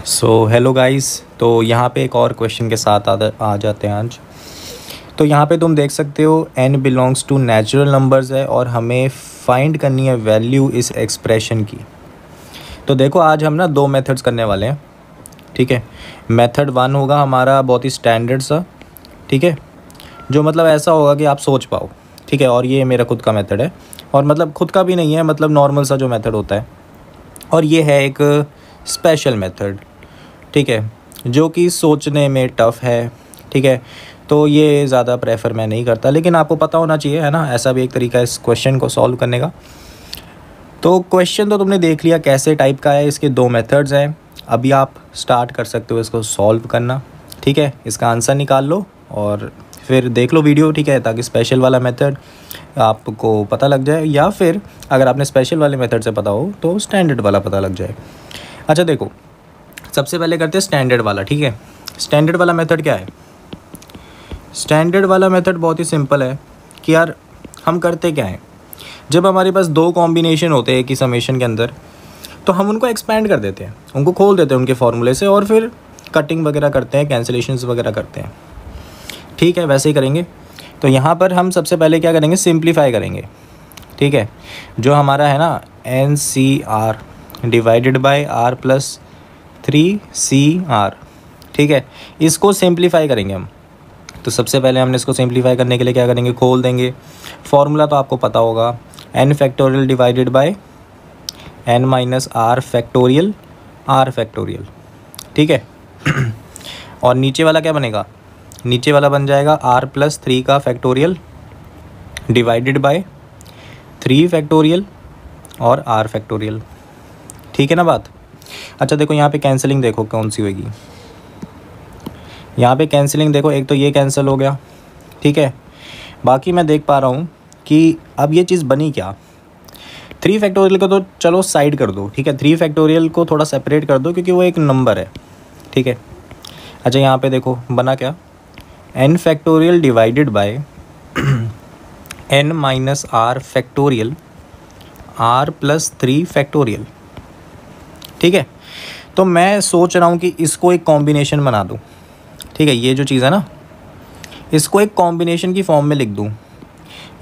Hello guys. तो यहाँ पे एक और क्वेश्चन के साथ आ जाते हैं आज। तो यहाँ पे तुम देख सकते हो n belongs to natural numbers है और हमें फाइंड करनी है वैल्यू इस एक्सप्रेशन की। तो देखो आज हम ना दो मेथड्स करने वाले हैं। ठीक है, मेथड 1 होगा हमारा बहुत ही स्टैंडर्ड सा, ठीक है, जो मतलब ऐसा होगा कि आप सोच पाओ। ठीक है, और ये मेरा खुद का मेथड है, और मतलब खुद का भी नहीं है, मतलब नॉर्मल सा जो मेथड होता है। और ये है एक स्पेशल मेथड, ठीक है, जो कि सोचने में टफ़ है। ठीक है, तो ये ज़्यादा प्रेफर मैं नहीं करता, लेकिन आपको पता होना चाहिए, है ना, ऐसा भी एक तरीका है इस क्वेश्चन को सॉल्व करने का। तो क्वेश्चन तो तुमने देख लिया कैसे टाइप का है, इसके दो मेथड्स हैं। अभी आप स्टार्ट कर सकते हो इसको सॉल्व करना। ठीक है, इसका आंसर निकाल लो और फिर देख लो वीडियो, ठीक है, ताकि स्पेशल वाला मेथड आपको पता लग जाए, या फिर अगर आपने स्पेशल वाले मेथड से पता हो तो स्टैंडर्ड वाला पता लग जाए। अच्छा देखो, सबसे पहले करते हैं स्टैंडर्ड वाला। ठीक है, स्टैंडर्ड वाला मेथड क्या है? स्टैंडर्ड वाला मेथड बहुत ही सिंपल है कि यार हम करते क्या हैं, जब हमारे पास दो कॉम्बिनेशन होते हैं कि समेशन के अंदर, तो हम उनको एक्सपैंड कर देते हैं, उनको खोल देते हैं उनके फार्मूले से, और फिर कटिंग वगैरह करते हैं, कैंसिलेशंस वगैरह करते हैं। ठीक है, वैसे ही करेंगे। तो यहाँ पर हम सबसे पहले क्या करेंगे, सिंप्लीफाई करेंगे। ठीक है, जो हमारा है ना NCR डिवाइडेड बाय R+3CR, ठीक है, इसको सिंप्लीफाई करेंगे हम। तो सबसे पहले हमने इसको सिंप्लीफाई करने के लिए क्या करेंगे, खोल देंगे। फॉर्मूला तो आपको पता होगा, n factorial divided bye n-r factorial r factorial. ठीक है, और नीचे वाला क्या बनेगा, नीचे वाला बन जाएगा R+3 का फैक्टोरियल डिवाइडेड बाय 3 फैक्टोरियल और r फैक्टोरियल। ठीक है ना बात। अच्छा देखो, यहाँ पे कैंसिलिंग देखो कौन सी होगी। यहाँ पे कैंसिलिंग देखो, एक तो ये कैंसिल हो गया, ठीक है। बाकी मैं देख पा रहा हूँ कि अब ये चीज़ बनी क्या। 3 फैक्टोरियल को तो चलो साइड कर दो, ठीक है, 3 फैक्टोरियल को थोड़ा सेपरेट कर दो क्योंकि वो एक नंबर है। ठीक है, अच्छा यहाँ पे देखो बना क्या, n factorial divided bye n-r factorial r+3 factorial. ठीक है, तो मैं सोच रहा हूँ कि इसको एक कॉम्बिनेशन बना दूँ। ठीक है, ये जो चीज़ है ना, इसको एक कॉम्बिनेशन की फॉर्म में लिख दूँ,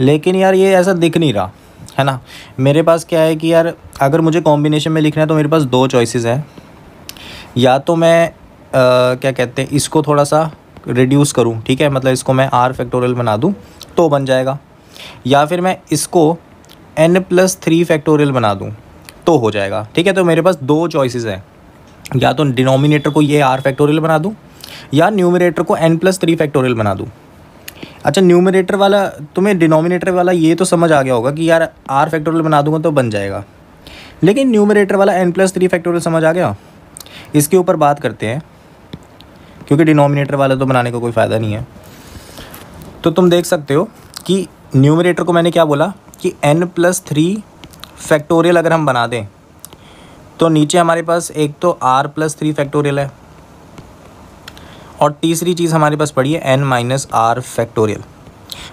लेकिन यार ये ऐसा दिख नहीं रहा है ना। मेरे पास क्या है कि यार अगर मुझे कॉम्बिनेशन में लिखना है तो मेरे पास दो चॉइसेस हैं। या तो मैं क्या कहते हैं, इसको थोड़ा सा रिड्यूस करूँ, ठीक है, मतलब इसको मैं r फैक्टोरियल बना दूँ तो बन जाएगा, या फिर मैं इसको n+3 फैक्टोरियल बना दूँ तो हो जाएगा। ठीक है, तो मेरे पास दो चॉइसेस हैं, या तो डिनोमिनेटर को ये r फैक्टोरियल बना दूँ या न्यूमरेटर को n+3 फैक्टोरियल बना दूँ। अच्छा, न्यूमरेटर वाला तुम्हें डिनोमिनेटर वाला ये तो समझ आ गया होगा कि यार r फैक्टोरियल बना दूंगा तो बन जाएगा, लेकिन न्यूमरेटर वाला n+3 फैक्टोरियल समझ आ गया। इसके ऊपर बात करते हैं, क्योंकि डिनोमिनेटर वाला तो बनाने का कोई फ़ायदा नहीं है। तो तुम देख सकते हो कि न्यूमरेटर को मैंने क्या बोला कि n+3 फैक्टोरियल अगर हम बना दें तो नीचे हमारे पास एक तो r+3 फैक्टोरियल है, और तीसरी चीज़ हमारे पास पड़ी है n-r फैक्टोरियल।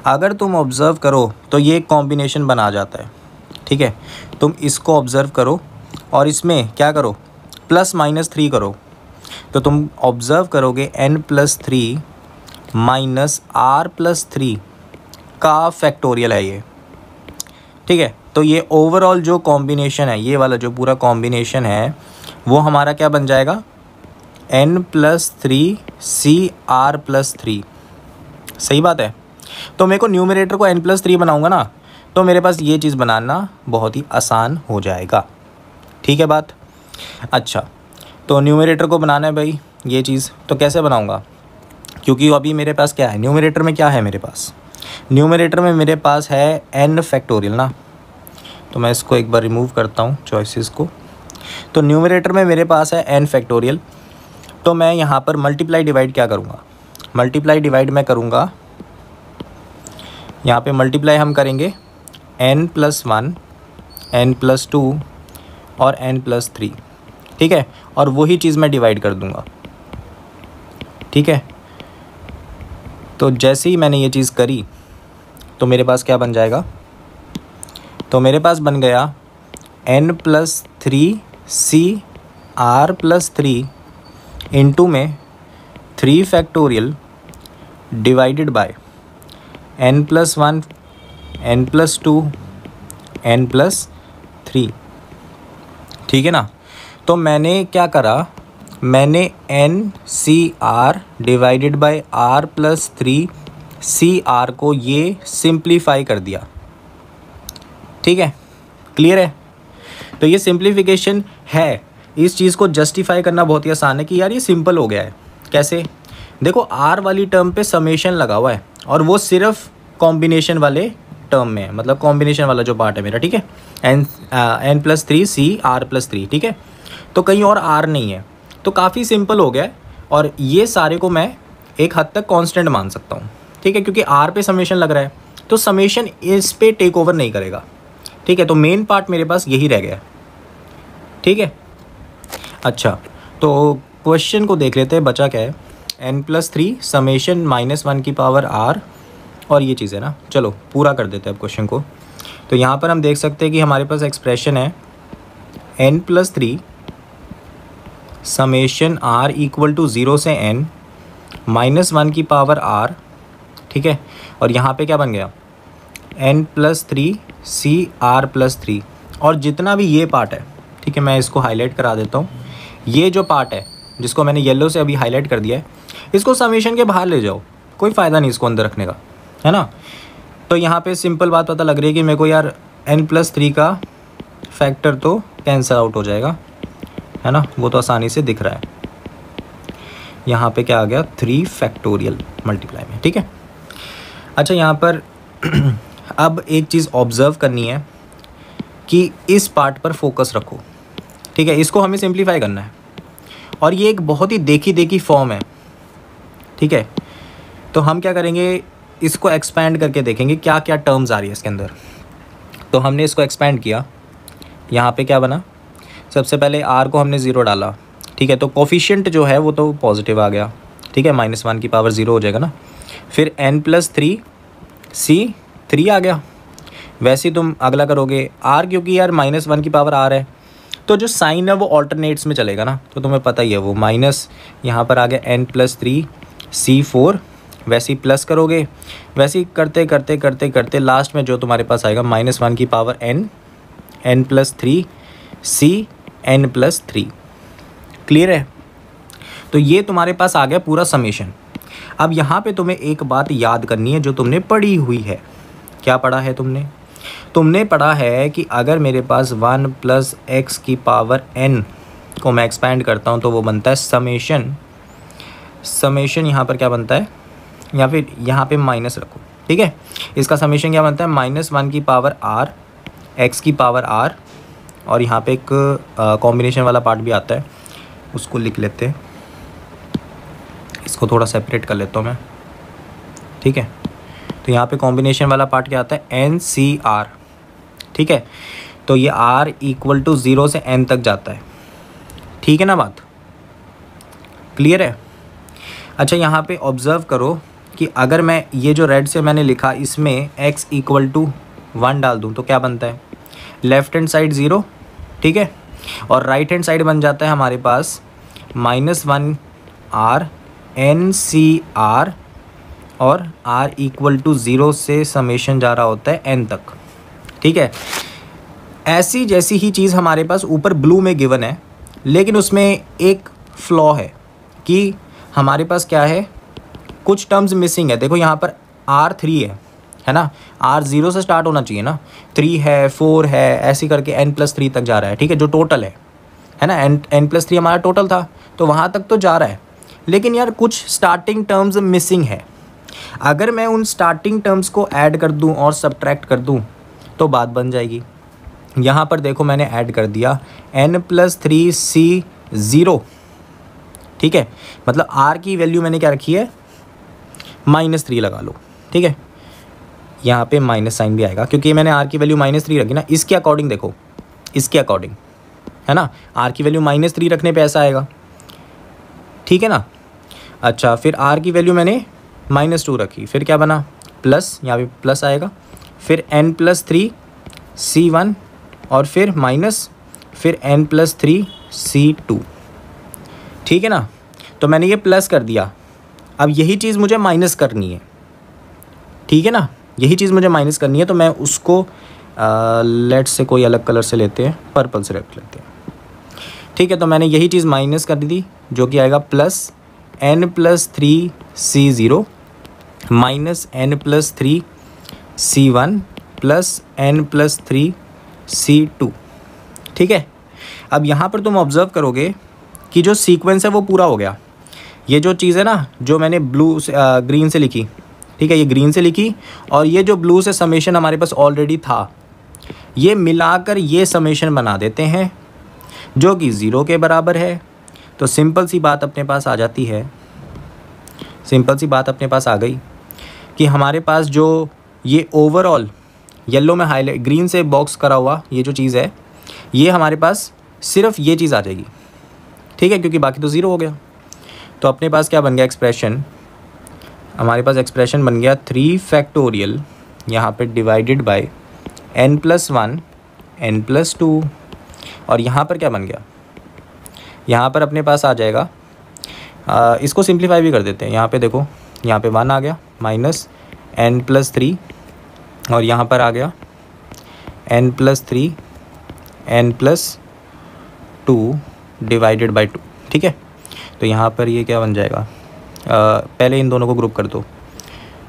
अगर तुम ऑब्ज़र्व करो तो ये एक कॉम्बिनेशन बना जाता है। ठीक है, तुम इसको ऑब्ज़र्व करो और इसमें क्या करो, +-3 करो, तो तुम ऑब्ज़र्व करोगे n+3 -r+3 का फैक्टोरियल है ये। ठीक है, तो ये ओवरऑल जो कॉम्बिनेशन है, ये वाला जो पूरा कॉम्बिनेशन है, वो हमारा क्या बन जाएगा, n+3 CR+3। सही बात है। तो मेरे को न्यूमरेटर को n+3 बनाऊंगा ना, तो मेरे पास ये चीज़ बनाना बहुत ही आसान हो जाएगा। ठीक है बात। अच्छा, तो न्यूमरेटर को बनाना है भाई ये चीज़, तो कैसे बनाऊंगा, क्योंकि अभी मेरे पास क्या है, न्यूमरेटर में क्या है मेरे पास, न्यूमरेटर में मेरे पास है n फैक्टोरियल ना। तो मैं इसको एक बार रिमूव करता हूँ चॉइसेस को। तो न्यूमरेटर में मेरे पास है n फैक्टोरियल, तो मैं यहाँ पर मल्टीप्लाई डिवाइड क्या करूँगा, मल्टीप्लाई डिवाइड मैं करूँगा, यहाँ पे मल्टीप्लाई हम करेंगे n+1 n+2 और n+3। ठीक है, और वही चीज़ मैं डिवाइड कर दूँगा। ठीक है, तो जैसे ही मैंने ये चीज़ करी तो मेरे पास क्या बन जाएगा, तो मेरे पास बन गया n+3 CR+3 इनटू में 3 factorial divided by n+1 n+2 n+3। ठीक है ना। तो मैंने क्या करा, मैंने NCR डिवाइडेड बाय R+3CR को ये सिंप्लीफाई कर दिया। ठीक है, क्लियर है। तो ये सिंप्लीफिकेशन है। इस चीज़ को जस्टिफाई करना बहुत ही आसान है कि यार ये सिंपल हो गया है। कैसे, देखो R वाली टर्म पे समेशन लगा हुआ है और वो सिर्फ कॉम्बिनेशन वाले टर्म में है, मतलब कॉम्बिनेशन वाला जो पार्ट है मेरा। ठीक है, n+3CR+3। ठीक है, तो कहीं और R नहीं है, तो काफ़ी सिंपल हो गया है। और ये सारे को मैं एक हद तक कांस्टेंट मान सकता हूँ। ठीक है, क्योंकि R पे समेशन लग रहा है तो समेशन इस पे टेक ओवर नहीं करेगा। ठीक है, तो मेन पार्ट मेरे पास यही रह गया। ठीक है, अच्छा तो क्वेश्चन को देख लेते हैं, बचा क्या है। n+3 समेशन -1 की पावर R और ये चीज़ है ना। चलो पूरा कर देते हैं अब क्वेश्चन को। तो यहाँ पर हम देख सकते हैं कि हमारे पास एक्सप्रेशन है n+3 summation R equal to 0 से n -1 की पावर R। ठीक है, और यहाँ पे क्या बन गया n+3CR+3 और जितना भी ये पार्ट है। ठीक है, मैं इसको हाईलाइट करा देता हूँ। ये जो पार्ट है जिसको मैंने येलो से अभी हाईलाइट कर दिया है, इसको समेशन के बाहर ले जाओ, कोई फ़ायदा नहीं इसको अंदर रखने का, है ना। तो यहाँ पे सिंपल बात पता लग रही है कि मेरे को यार n+3 का फैक्टर तो कैंसिल आउट हो जाएगा, है ना, वो तो आसानी से दिख रहा है। यहाँ पे क्या आ गया 3 फैक्टोरियल मल्टीप्लाई में। ठीक है, अच्छा यहाँ पर अब एक चीज़ ऑब्ज़र्व करनी है कि इस पार्ट पर फोकस रखो। ठीक है, इसको हमें सिंप्लीफाई करना है और ये एक बहुत ही देखी देखी फॉर्म है। ठीक है, तो हम क्या करेंगे, इसको एक्सपैंड करके देखेंगे क्या क्या टर्म्स आ रही है इसके अंदर। तो हमने इसको एक्सपैंड किया, यहाँ पे क्या बना, सबसे पहले R को हमने 0 डाला। ठीक है, तो कोफिशिएंट जो है वो तो पॉजिटिव आ गया। ठीक है, -1 की पावर 0 हो जाएगा ना। फिर n+3C3 आ गया। वैसे ही तुम अगला करोगे R, क्योंकि यार -1 की पावर R है तो जो साइन है वो ऑल्टरनेट्स में चलेगा ना, तो तुम्हें पता ही है वो माइनस यहाँ पर आ गया n+3C4। वैसे ही प्लस करोगे, वैसे ही करते करते करते करते लास्ट में जो तुम्हारे पास आएगा -1 की पावर n+3CN+3। क्लियर है। तो ये तुम्हारे पास आ गया पूरा समेशन। अब यहाँ पे तुम्हें एक बात याद करनी है जो तुमने पढ़ी हुई है। क्या पढ़ा है तुमने? तुमने पढ़ा है कि अगर मेरे पास 1 + x की पावर n को मैं एक्सपैंड करता हूँ तो वो बनता है समेशन। यहाँ पर क्या बनता है, या फिर यहाँ पे माइनस रखो। ठीक है, इसका समेशन क्या बनता है, -1 की पावर r x की पावर r, और यहाँ पे एक कॉम्बिनेशन वाला पार्ट भी आता है, उसको लिख लेते हैं। इसको थोड़ा सेपरेट कर लेता हूँ मैं। ठीक है, तो यहाँ पे कॉम्बिनेशन वाला पार्ट क्या आता है, NCR। ठीक है, तो ये R इक्वल टू 0 से n तक जाता है। ठीक है ना, बात क्लियर है। अच्छा यहाँ पे ऑब्ज़र्व करो कि अगर मैं ये जो रेड से मैंने लिखा इसमें x इक्वल टू 1 डाल दूँ तो क्या बनता है, लेफ़्ट हैंड साइड 0। ठीक है, और राइट हैंड साइड बन जाता है हमारे पास -1R NCR, और R इक्वल टू 0 से समेशन जा रहा होता है n तक। ठीक है, ऐसी जैसी ही चीज़ हमारे पास ऊपर ब्लू में गिवन है, लेकिन उसमें एक फ्लॉ है कि हमारे पास क्या है, कुछ टर्म्स मिसिंग है। देखो यहाँ पर R3 है ना, R 0 से स्टार्ट होना चाहिए ना, 3 है 4 है, ऐसी करके n+3 तक जा रहा है। ठीक है, जो टोटल है ना, n+3 हमारा टोटल था तो वहाँ तक तो जा रहा है, लेकिन यार कुछ स्टार्टिंग टर्म्स मिसिंग है। अगर मैं उन स्टार्टिंग टर्म्स को ऐड कर दूं और सब्ट्रैक्ट कर दूं तो बात बन जाएगी। यहाँ पर देखो मैंने ऐड कर दिया n+3C0। ठीक है, मतलब R की वैल्यू मैंने क्या रखी है, -3 लगा लो। ठीक है, यहाँ पे माइनस साइन भी आएगा क्योंकि मैंने R की वैल्यू -3 रखी ना, इसके अकॉर्डिंग देखो, इसके अकॉर्डिंग है ना, R की वैल्यू -3 रखने पे ऐसा आएगा। ठीक है ना। अच्छा, फिर R की वैल्यू मैंने -2 रखी, फिर क्या बना, प्लस, यहाँ पे प्लस आएगा, फिर n+3C1 और फिर माइनस, फिर n+3C2। ठीक है ना। तो मैंने ये प्लस कर दिया, अब यही चीज़ मुझे माइनस करनी है, ठीक है ना, यही चीज़ मुझे माइनस करनी है। तो मैं उसको लेट्स से कोई अलग कलर से लेते हैं, पर्पल से रख लेते हैं, ठीक है। तो मैंने यही चीज़ माइनस कर दी, जो कि आएगा plus n+3c0 minus n+3c1 plus n+3c2, ठीक है। अब यहाँ पर तुम ऑब्ज़र्व करोगे कि जो सीक्वेंस है वो पूरा हो गया। ये जो चीज़ है ना, जो मैंने ब्लू से ग्रीन से लिखी, ठीक है, ये ग्रीन से लिखी, और ये जो ब्लू से समेशन हमारे पास ऑलरेडी था, ये मिलाकर ये समेशन बना देते हैं जो कि 0 के बराबर है। तो सिंपल सी बात अपने पास आ जाती है, सिंपल सी बात अपने पास आ गई कि हमारे पास जो ये ओवरऑल येलो में हाईलाइट ग्रीन से बॉक्स करा हुआ ये जो चीज़ है, ये हमारे पास सिर्फ ये चीज़ आ जाएगी, ठीक है, क्योंकि बाकी तो 0 हो गया। तो अपने पास क्या बन गया एक्सप्रेशन, हमारे पास एक्सप्रेशन बन गया 3 फैक्टोरियल यहाँ पे डिवाइडेड बाय n+1 n+2, और यहाँ पर क्या बन गया, यहाँ पर अपने पास आ जाएगा, इसको सिंप्लीफाई भी कर देते हैं। यहाँ पे देखो, यहाँ पे 1 आ गया माइनस n+3, और यहाँ पर आ गया n+3 n+2 डिवाइडेड बाय 2, ठीक है। तो यहाँ पर ये क्या बन जाएगा, पहले इन दोनों को ग्रुप कर दो,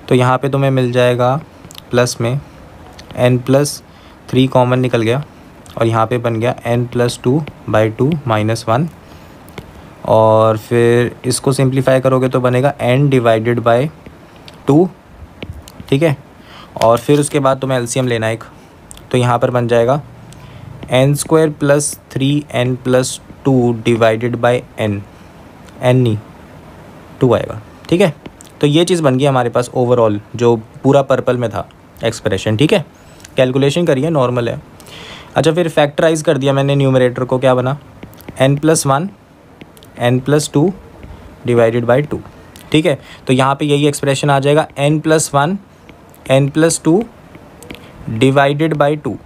तो यहाँ पे तुम्हें मिल जाएगा प्लस में n+3 कॉमन निकल गया, और यहाँ पे बन गया n+2/2 -1, और फिर इसको सिंप्लीफाई करोगे तो बनेगा n डिवाइडेड बाय 2, ठीक है। और फिर उसके बाद तुम्हें एलसीएम लेना एक, तो यहाँ पर बन जाएगा n² + 3n+2 divided by n नहीं 2 आएगा, ठीक है। तो ये चीज़ बन गई हमारे पास ओवरऑल जो पूरा पर्पल में था एक्सप्रेशन, ठीक है। कैलकुलेशन करिए, नॉर्मल है। अच्छा, फिर फैक्टराइज कर दिया मैंने न्यूमरेटर को, क्या बना n+1 n+2 डिवाइडेड बाय 2, ठीक है। तो यहाँ पे यही एक्सप्रेशन आ जाएगा n+1 n+2 डिवाइडेड बाय 2।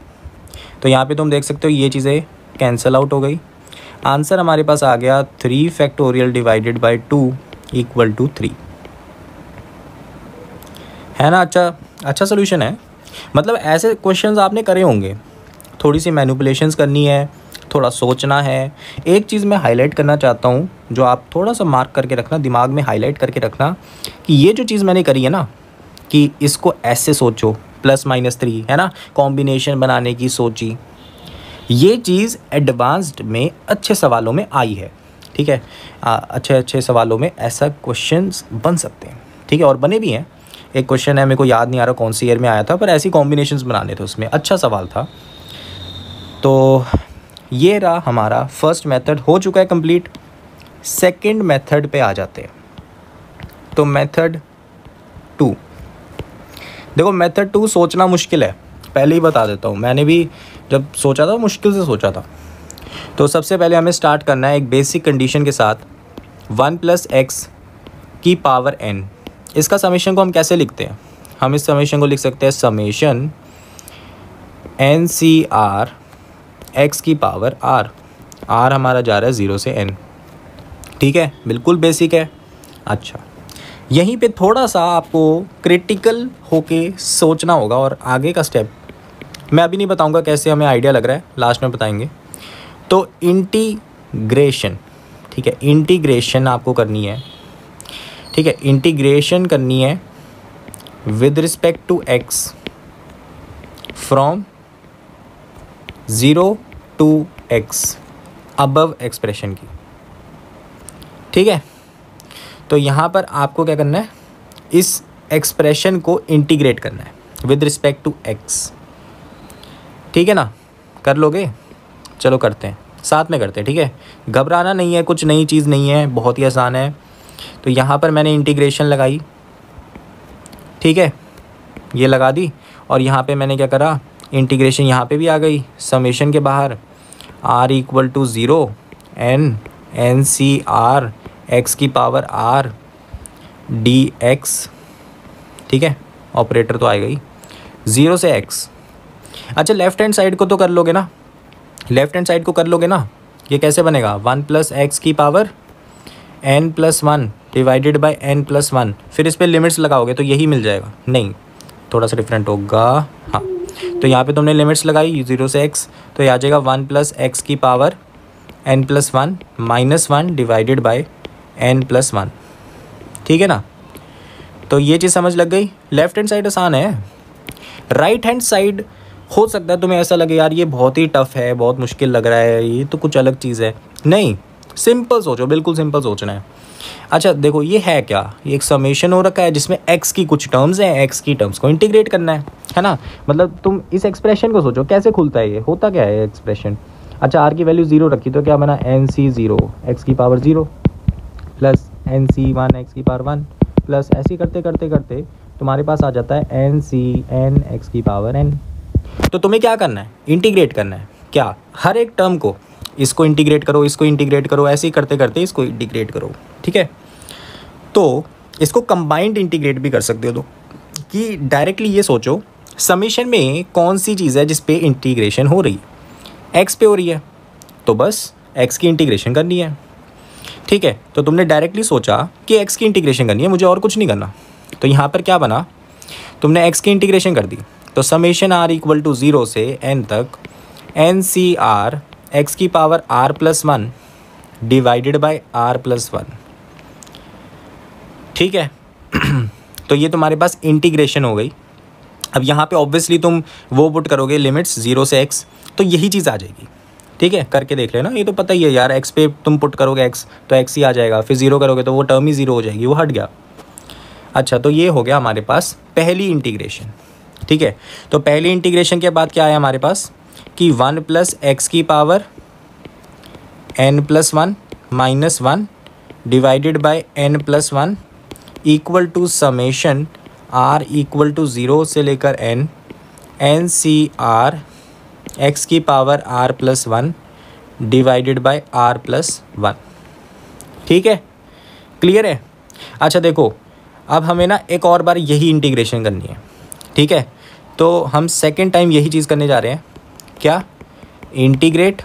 तो यहाँ पे तुम देख सकते हो ये चीज़ें कैंसिल आउट हो गई। आंसर हमारे पास आ गया 3 factorial divided by 2 equal to 3, है ना। अच्छा सोल्यूशन है। मतलब ऐसे क्वेश्चंस आपने करे होंगे, थोड़ी सी मैनिपुलेशंस करनी है, थोड़ा सोचना है। एक चीज़ मैं हाईलाइट करना चाहता हूँ, जो आप थोड़ा सा मार्क करके रखना, दिमाग में हाईलाइट करके रखना, कि ये जो चीज़ मैंने करी है ना, कि इसको ऐसे सोचो +-3, है ना, कॉम्बिनेशन बनाने की सोची, ये चीज़ एडवांस्ड में अच्छे सवालों में आई है, ठीक है। अच्छे सवालों में ऐसा क्वेश्चंस बन सकते हैं, ठीक है, और बने भी हैं। एक क्वेश्चन है, मेरे को याद नहीं आ रहा कौन सी ईयर में आया था, पर ऐसी कॉम्बिनेशंस बनाने थे उसमें, अच्छा सवाल था। तो ये रहा हमारा फर्स्ट मेथड, हो चुका है कंप्लीट। सेकंड मेथड पे आ जाते हैं। तो मेथड 2, देखो मेथड 2 सोचना मुश्किल है, पहले ही बता देता हूँ। मैंने भी जब सोचा था मुश्किल से सोचा था। तो सबसे पहले हमें स्टार्ट करना है एक बेसिक कंडीशन के साथ, 1 + x की पावर n। इसका समेशन को हम कैसे लिखते हैं, हम इस समेशन को लिख सकते हैं समेशन NCR x की पावर r हमारा जा रहा है 0 से n, ठीक है, बिल्कुल बेसिक है। अच्छा, यहीं पे थोड़ा सा आपको क्रिटिकल होके सोचना होगा, और आगे का स्टेप मैं अभी नहीं बताऊंगा कैसे, हमें आइडिया लग रहा है, लास्ट में बताएंगे। तो इंटीग्रेशन, ठीक है, इंटीग्रेशन आपको करनी है, ठीक है, इंटीग्रेशन करनी है with respect to x from 0 to x above expression की, ठीक है। तो यहाँ पर आपको क्या करना है, इस एक्सप्रेशन को इंटीग्रेट करना है विद रिस्पेक्ट टू x, ठीक है ना। कर लोगे, चलो करते हैं, साथ में करते हैं, ठीक है। घबराना नहीं है, कुछ नई चीज़ नहीं है, बहुत ही आसान है। तो यहाँ पर मैंने इंटीग्रेशन लगाई, ठीक है, ये लगा दी, और यहाँ पे मैंने क्या करा, इंटीग्रेशन यहाँ पे भी आ गई, समेशन के बाहर r = 0 NCR x की पावर r dx, ठीक है, ऑपरेटर तो आएगा ही 0 से x। अच्छा, लेफ्ट हैंड साइड को तो कर लोगे ना, लेफ्ट हैंड साइड को कर लोगे ना, ये कैसे बनेगा, 1 + x की power n+1 divided by n+1, फिर इस पर लिमिट्स लगाओगे तो यही मिल जाएगा। नहीं, थोड़ा सा डिफरेंट होगा। हाँ, तो यहाँ पे तुमने लिमिट्स लगाई 0 से x, तो ये आ जाएगा 1 + x की power n+1 -1 divided by n+1। ठीक है ना। तो ये चीज़ समझ लग गई। लेफ्ट हैंड साइड आसान है। राइट हैंड साइड हो सकता है तुम्हें ऐसा लगे यार ये बहुत ही टफ है, बहुत मुश्किल लग रहा है, ये तो कुछ अलग चीज़ है। नहीं, सिंपल सोचो, बिल्कुल सिंपल सोचना है। अच्छा देखो, ये है क्या, ये एक समेशन हो रखा है जिसमें x की कुछ टर्म्स हैं, x की टर्म्स को इंटीग्रेट करना है ना। मतलब तुम इस एक्सप्रेशन को सोचो कैसे खुलता है, ये होता क्या है एक्सप्रेशन। अच्छा, r की वैल्यू 0 रखी तो क्या बना, nc0 x की पावर 0 प्लस nc1 x की पावर 1 प्लस ऐसे करते करते करते तुम्हारे पास आ जाता है ncn x की पावर n। तो तुम्हें क्या करना है, इंटीग्रेट करना है। क्या, हर एक टर्म को, इसको इंटीग्रेट करो, इसको इंटीग्रेट करो, ऐसे ही करते करते इसको इंटीग्रेट करो। ठीक है, तो इसको कंबाइंड इंटीग्रेट भी कर सकते हो। तो कि डायरेक्टली ये सोचो समीशन में कौन सी चीज़ है जिस पे इंटीग्रेशन हो रही है, एक्स पे हो रही है, तो बस एक्स की इंटीग्रेशन करनी है। ठीक है, तो तुमने डायरेक्टली सोचा कि एक्स की इंटीग्रेशन करनी है, मुझे और कुछ नहीं करना। तो यहाँ पर क्या बना, तुमने एक्स की इंटीग्रेशन कर दी, तो समेशन r = 0 से n तक NCR x की power r+1 divided by r+1। ठीक है तो ये तुम्हारे पास इंटीग्रेशन हो गई। अब यहाँ पे ऑब्वियसली तुम वो पुट करोगे लिमिट्स 0 से x, तो यही चीज़ आ जाएगी। ठीक है, करके देख लेना, ये तो पता ही है यार, x पे तुम पुट करोगे x तो x ही आ जाएगा, फिर 0 करोगे तो वो टर्म ही 0 हो जाएगी, वो हट गया। अच्छा, तो ये हो गया हमारे पास पहली इंटीग्रेशन। ठीक है, तो पहली इंटीग्रेशन के बाद क्या आया हमारे पास कि 1 + x की power n+1 -1 divided by n+1 equal to summation r = 0 से लेकर n NCR x की power r+1 divided by r+1। ठीक है, क्लियर है। अच्छा देखो, अब हमें ना एक और बार यही इंटीग्रेशन करनी है। ठीक है, तो हम सेकेंड टाइम यही चीज़ करने जा रहे हैं। क्या, इंटीग्रेट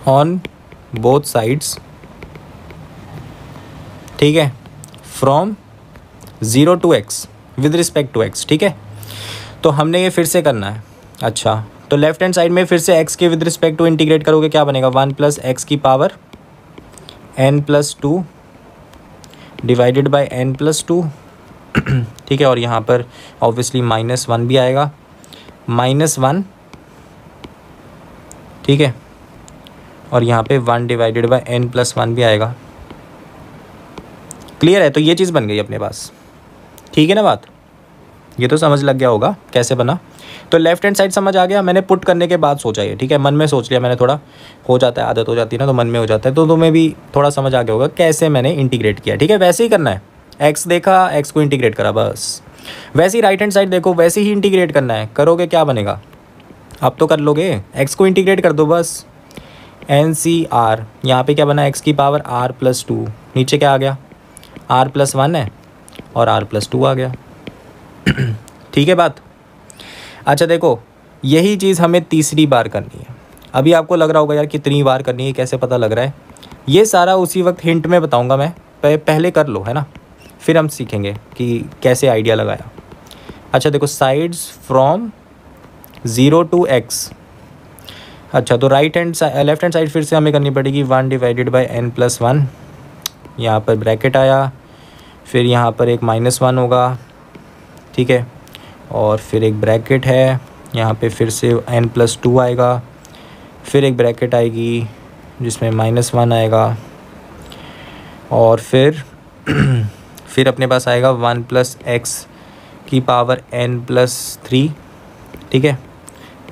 ऑन बोथ साइड्स। ठीक है, from 0 to x with respect to x। ठीक है, तो हमने ये फिर से करना है। अच्छा, तो लेफ्ट हैंड साइड में फिर से x के विद रिस्पेक्ट टू इंटीग्रेट करोगे, क्या बनेगा, 1 + x की power n+2 divided by n+2। ठीक है, और यहाँ पर ऑब्वियसली -1 भी आएगा, -1। ठीक है, और यहाँ पे 1 डिवाइडेड बाय n+1 भी आएगा। क्लियर है, तो ये चीज़ बन गई अपने पास। ठीक है ना बात, ये तो समझ लग गया होगा कैसे बना। तो लेफ्ट हैंड साइड समझ आ गया, मैंने पुट करने के बाद सोचा ये। ठीक है, मन में सोच लिया मैंने, थोड़ा हो जाता है, आदत हो जाती है ना, तो मन में हो जाता है, तो तुम्हें भी थोड़ा समझ आ गया होगा कैसे मैंने इंटीग्रेट किया। ठीक है, वैसे ही करना है, एक्स देखा, एक्स को इंटीग्रेट करा, बस वैसे ही राइट हैंड साइड देखो, वैसे ही इंटीग्रेट करना है। करोगे क्या बनेगा, अब तो कर लोगे, एक्स को इंटीग्रेट कर दो बस। NCR यहाँ पे क्या बना, एक्स की पावर r+2, नीचे क्या आ गया, r+1 है और r+2 आ गया। ठीक है बात। अच्छा देखो, यही चीज़ हमें तीसरी बार करनी है। अभी आपको लग रहा होगा यार कितनी बार करनी है, कैसे पता लग रहा है, ये सारा उसी वक्त हिंट में बताऊंगा मैं, पहले कर लो, है ना, फिर हम सीखेंगे कि कैसे आइडिया लगाया। अच्छा देखो, साइड्स फ्रॉम 0 to x। अच्छा, तो लेफ्ट हैंड साइड फिर से हमें करनी पड़ेगी 1 डिवाइडेड बाय n+1। यहाँ पर ब्रैकेट आया, फिर यहाँ पर एक -1 होगा। ठीक है, और फिर एक ब्रैकेट है, यहाँ पे फिर से n+2 आएगा, फिर एक ब्रैकेट आएगी जिसमें -1 आएगा, और फिर अपने पास आएगा 1 + x की पावर n+3। ठीक है,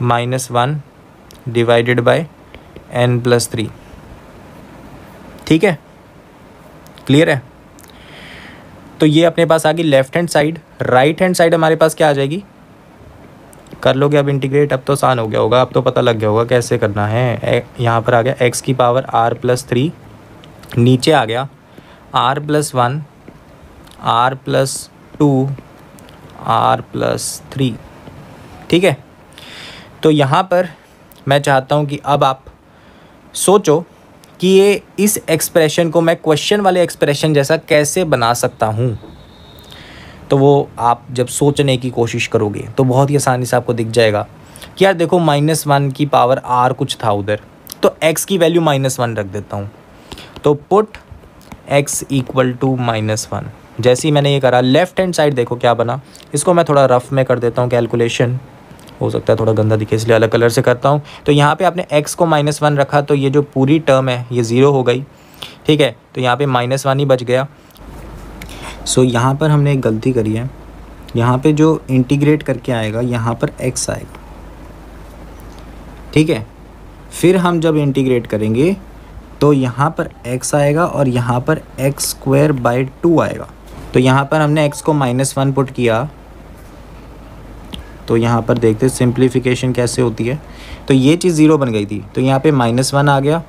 -1 डिवाइडेड बाय n+3। ठीक है, क्लियर है। तो ये अपने पास आ गई left hand side. Right hand side हमारे पास क्या आ जाएगी, कर लोगे अब इंटीग्रेट, अब तो आसान हो गया होगा, अब तो पता लग गया होगा कैसे करना है। यहाँ पर आ गया x की पावर r+3, नीचे आ गया r+1 r+2 r+3। ठीक है, तो यहाँ पर मैं चाहता हूँ कि अब आप सोचो कि ये इस एक्सप्रेशन को मैं क्वेश्चन वाले एक्सप्रेशन जैसा कैसे बना सकता हूँ। तो वो आप जब सोचने की कोशिश करोगे तो बहुत ही आसानी से आपको दिख जाएगा कि यार देखो -1 की पावर r कुछ था उधर, तो x की वैल्यू -1 रख देता हूँ। तो पुट x इक्वल टू -1। जैसे ही मैंने ये करा, लेफ्ट हैंड साइड देखो क्या बना। इसको मैं थोड़ा रफ में कर देता हूँ, कैलकुलेशन हो सकता है थोड़ा गंदा दिखे इसलिए अलग कलर से करता हूँ। तो यहाँ पे आपने x को -1 रखा तो ये जो पूरी टर्म है ये 0 हो गई, ठीक है। तो यहाँ पे -1 ही बच गया। सो यहाँ पर हमने एक गलती करी है, यहाँ पे जो इंटीग्रेट करके आएगा यहाँ पर x आएगा, ठीक है। फिर हम जब इंटीग्रेट करेंगे तो यहाँ पर x आएगा और यहाँ पर x²/2 आएगा। तो यहाँ पर हमने x को -1 पुट किया, तो यहाँ पर देखते सिंप्लीफिकेशन कैसे होती है। तो ये चीज़ 0 बन गई थी, तो यहाँ पे -1 आ गया।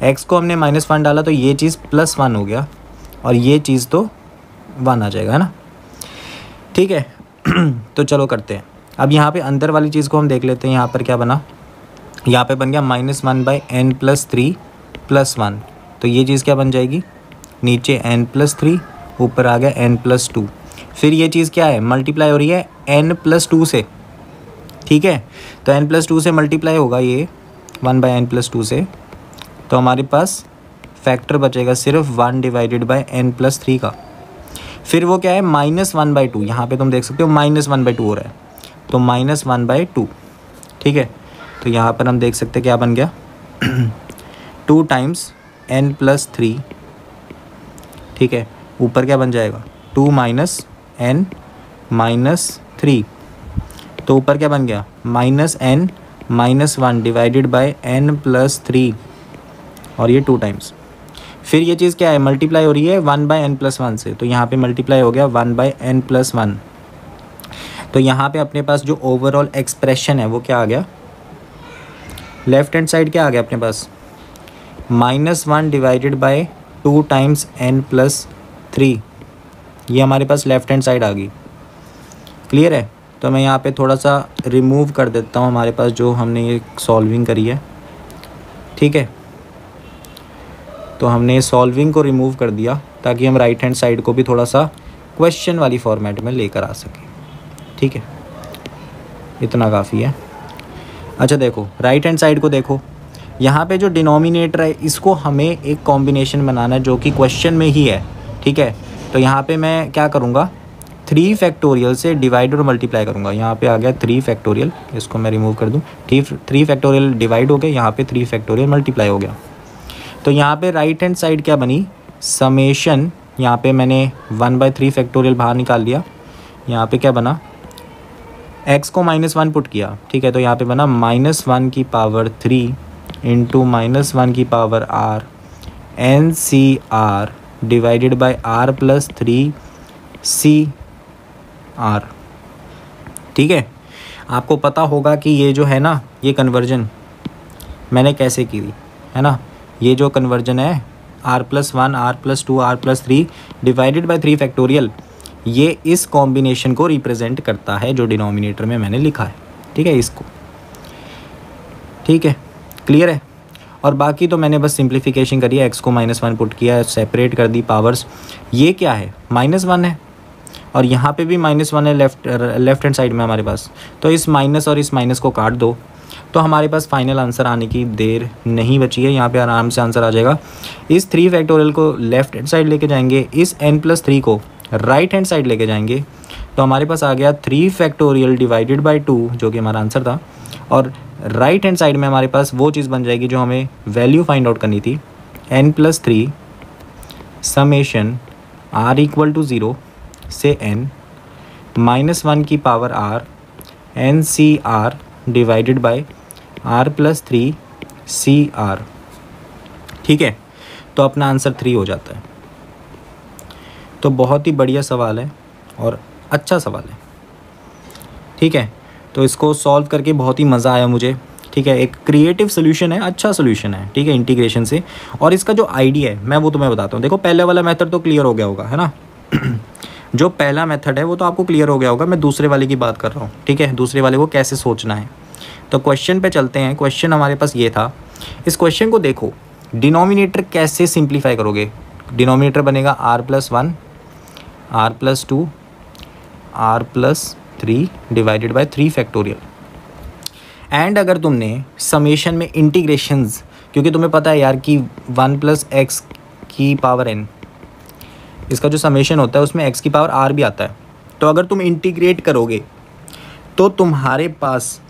x को हमने -1 डाला तो ये चीज़ +1 हो गया और ये चीज़ तो 1 आ जाएगा, है ना, ठीक है। तो चलो करते हैं। अब यहाँ पे अंदर वाली चीज़ को हम देख लेते हैं। यहाँ पर क्या बना, यहाँ पे बन गया -1/n+3 + 1। तो ये चीज़ क्या बन जाएगी, नीचे n+3, ऊपर आ गया n+2। फिर ये चीज़ क्या है, मल्टीप्लाई हो रही है n+2 से, ठीक है। तो n+2 से मल्टीप्लाई होगा ये 1/n+2 से, तो हमारे पास फैक्टर बचेगा सिर्फ 1/n+3 का। फिर वो क्या है, -1/2। यहाँ पे तुम देख सकते हो -1/2 हो रहा है, तो -1/2, ठीक है। तो यहाँ पर हम देख सकते हैं क्या बन गया 2 टाइम्स n+3, ठीक है। ऊपर क्या बन जाएगा 2 - n-3, तो ऊपर क्या बन गया -n - 1 डिवाइडेड बाय n+3 और ये 2 टाइम्स। फिर ये चीज़ क्या है, मल्टीप्लाई हो रही है 1/n+1 से, तो यहाँ पे मल्टीप्लाई हो गया 1/n+1। तो यहाँ पे अपने पास जो ओवरऑल एक्सप्रेशन है वो क्या आ गया, लेफ्ट हैंड साइड क्या आ गया अपने पास -1 डिवाइडेड बाय 2 टाइम्स n+3। ये हमारे पास लेफ्ट हैंड साइड आ गई, क्लियर है। तो मैं यहाँ पे थोड़ा सा रिमूव कर देता हूँ हमारे पास जो हमने ये सॉल्विंग करी है, ठीक है। तो हमने सॉल्विंग को रिमूव कर दिया ताकि हम राइट हैंड साइड को भी थोड़ा सा क्वेश्चन वाली फॉर्मेट में लेकर आ सकें, ठीक है। इतना काफ़ी है। अच्छा देखो राइट हैंड साइड को देखो, यहाँ पे जो डिनोमिनेटर है इसको हमें एक कॉम्बिनेशन बनाना है जो कि क्वेश्चन में ही है, ठीक है। तो यहाँ पे मैं क्या करूँगा, 3 फैक्टोरियल से डिवाइड और मल्टीप्लाई करूँगा। यहाँ पे आ गया 3 फैक्टोरियल, इसको मैं रिमूव कर दूँ। 3 फैक्टोरियल डिवाइड हो गए, यहाँ पे 3 फैक्टोरियल मल्टीप्लाई हो गया। तो यहाँ पे राइट हैंड साइड क्या बनी, समेशन। यहाँ पे मैंने 1/3 फैक्टोरियल बाहर निकाल लिया। यहाँ पे क्या बना, x को -1 पुट किया, ठीक है। तो यहाँ पे बना -1 की पावर 3 इंटू -1 की power r NCR divided by r+3CR, ठीक है। आपको पता होगा कि ये जो है ना, ये कन्वर्जन मैंने कैसे की थी, है ना। ये जो कन्वर्जन है r+1 r+2 r+3 divided by 3 factorial, ये इस कॉम्बिनेशन को रिप्रेजेंट करता है जो डिनोमिनेटर में मैंने लिखा है, ठीक है, इसको, ठीक है, क्लियर है। और बाकी तो मैंने बस सिंप्लीफिकेशन करी है, x को -1 पुट किया, सेपरेट कर दी पावर्स। ये क्या है, -1 है और यहाँ पे भी -1 है लेफ्ट हैंड साइड में हमारे पास। तो इस माइनस और इस माइनस को काट दो, तो हमारे पास फाइनल आंसर आने की देर नहीं बची है। यहाँ पे आराम से आंसर आ जाएगा। इस 3 फैक्टोरियल को लेफ्ट हैंड साइड लेके जाएंगे, इस n+3 को राइट हैंड साइड लेके जाएंगे, तो हमारे पास आ गया 3 फैक्टोरियल डिवाइडेड बाय 2 जो कि हमारा आंसर था। और राइट हैंड साइड में हमारे पास वो चीज़ बन जाएगी जो हमें वैल्यू फाइंड आउट करनी थी, n+3 समेशन r = 0 से n -1 की power r NCR divided by r+3CR, ठीक है। तो अपना आंसर 3 हो जाता है। तो बहुत ही बढ़िया सवाल है और अच्छा सवाल है, ठीक है। तो इसको सॉल्व करके बहुत ही मज़ा आया मुझे, ठीक है। एक क्रिएटिव सोल्यूशन है, अच्छा सोल्यूशन है, ठीक है, इंटीग्रेशन से। और इसका जो आइडिया है मैं वो तुम्हें बताता हूँ। देखो पहले वाला मेथड तो क्लियर हो गया होगा, है ना। जो पहला मेथड है वो तो आपको क्लियर हो गया होगा, मैं दूसरे वाले की बात कर रहा हूँ, ठीक है। दूसरे वाले को कैसे सोचना है। तो क्वेश्चन पे चलते हैं। क्वेश्चन हमारे पास ये था, इस क्वेश्चन को देखो, डिनोमिनेटर कैसे सिंप्लीफाई करोगे? डिनोमिनेटर बनेगा r+1 r+2 r+3 divided by 3 factorial. And अगर तुमने समेशन में इंटीग्रेशंस, क्योंकि तुम्हें पता है यार कि 1 + x की पावर n, इसका जो समेशन होता है उसमें x की पावर r भी आता है। तो अगर तुम इंटीग्रेट करोगे तो तुम्हारे पास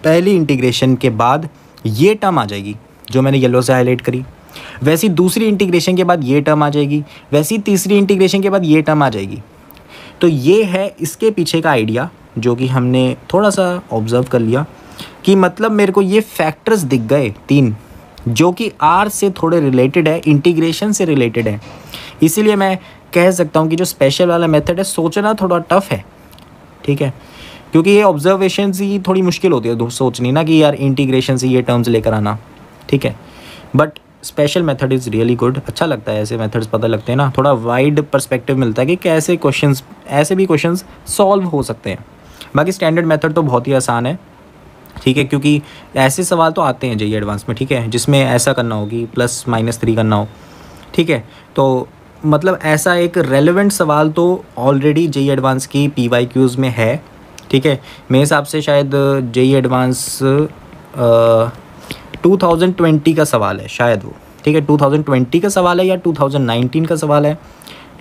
पहली इंटीग्रेशन के बाद ये टर्म आ जाएगी जो मैंने येलो से हाईलाइट करी, वैसी दूसरी इंटीग्रेशन के बाद ये टर्म आ जाएगी, वैसी तीसरी इंटीग्रेशन के बाद ये टर्म आ जाएगी। तो ये है इसके पीछे का आइडिया जो कि हमने थोड़ा सा ऑब्जर्व कर लिया कि मतलब मेरे को ये फैक्टर्स दिख गए 3 जो कि r से थोड़े रिलेटेड है, इंटीग्रेशन से रिलेटेड है। इसीलिए मैं कह सकता हूँ कि जो स्पेशल वाला मेथड है सोचना थोड़ा टफ है, ठीक है, क्योंकि ये ऑब्जर्वेशन ही थोड़ी मुश्किल होती है सोचनी ना कि यार इंटीग्रेशन से ये टर्म्स लेकर आना, ठीक है। But special method is really good, अच्छा लगता है ऐसे मेथड्स पता लगते हैं ना, थोड़ा वाइड पर्सपेक्टिव मिलता है कि कैसे क्वेश्चंस, ऐसे भी क्वेश्चंस सॉल्व हो सकते हैं। बाकी स्टैंडर्ड मेथड तो बहुत ही आसान है, ठीक है, क्योंकि ऐसे सवाल तो आते हैं जेईई एडवांस में, ठीक है, जिसमें ऐसा करना हो कि +-3 करना हो, ठीक है। तो मतलब ऐसा एक रेलेवेंट सवाल तो ऑलरेडी जेईई एडवांस की PYQs में है, ठीक है। मेरे हिसाब से शायद जेईई एडवांस 2020 का सवाल है शायद वो, ठीक है, 2020 का सवाल है या 2019 का सवाल है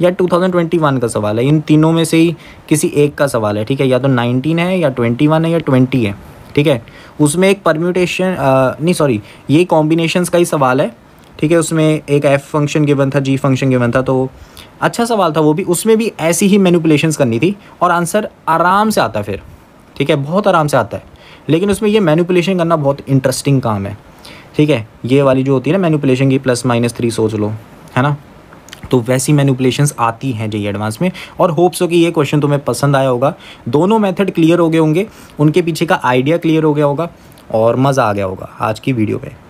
या 2021 का सवाल है, इन तीनों में से ही किसी एक का सवाल है, ठीक है, या तो 19 है या 21 है या 20 है, ठीक है। उसमें एक परम्यूटेशन नहीं सॉरी ये कॉम्बिनेशंस का ही सवाल है, ठीक है। उसमें एक f फंक्शन गिवन था, g फंक्शन गिवन था, तो अच्छा सवाल था वो भी, उसमें भी ऐसी ही मैनिपुलेशंस करनी थी और आंसर आराम से आता फिर, ठीक है, बहुत आराम से आता है। लेकिन उसमें ये मैनिपुलेशन करना बहुत इंटरेस्टिंग काम है, ठीक है। ये वाली जो होती है ना मैनिपुलेशन की +-3 सोच लो, है ना, तो वैसी मैनिपुलेशंस आती हैं जेईई एडवांस में। और होप्स हो कि ये क्वेश्चन तुम्हें पसंद आया होगा, दोनों मेथड क्लियर हो गए होंगे, उनके पीछे का आइडिया क्लियर हो गया होगा और मज़ा आ गया होगा आज की वीडियो पे।